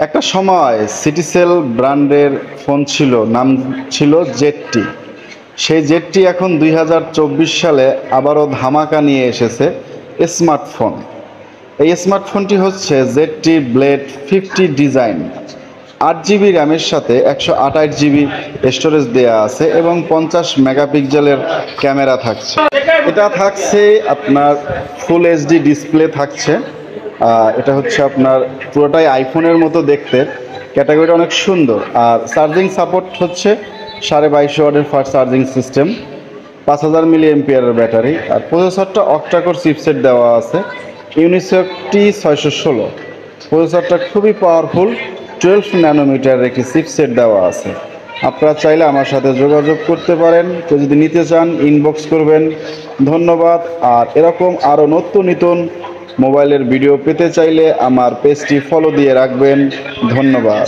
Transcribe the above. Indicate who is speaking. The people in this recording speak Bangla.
Speaker 1: একটা সময় সিটিসেল ব্র্যান্ডের ফোন ছিল, নাম ছিল জেডটি। সেই জেডটি এখন 2024 সালে আবারও ধামাকা নিয়ে এসেছে স্মার্টফোন। এই স্মার্টফোনটি হচ্ছে জেডটি ব্লেড 50 ডিজাইন। 8 জিবি র্যামের সাথে 128 জিবি স্টোরেজ দেওয়া আছে এবং 50 মেগাপিক্সেলের ক্যামেরা থাকছে। এটা থাকছে আপনার ফুল এইচডি ডিসপ্লে থাকছে। এটা হচ্ছে আপনার পুরোটাই আইফোনের মতো দেখতে, ক্যাটাগরিটা অনেক সুন্দর। আর চার্জিং সাপোর্ট হচ্ছে 22.5 ওয়াটের ফাস্ট চার্জিং সিস্টেম, 5000 মিলি এমপিয়ারের ব্যাটারি। আর প্রসেসরটা অক্টাকোর চিপসেট দেওয়া আছে, ইউনিসক T616। প্রসেসরটা খুবই পাওয়ারফুল, 12 ন্যানোমিটারের একটি চিপসেট দেওয়া আছে। আপনারা চাইলে আমার সাথে যোগাযোগ করতে পারেন, কেউ যদি নিতে চান ইনবক্স করবেন। ধন্যবাদ। আর এরকম আরও নতুন মোবাইলের ভিডিও পেতে চাইলে আমার পেজটি ফলো দিয়ে রাখবেন। ধন্যবাদ।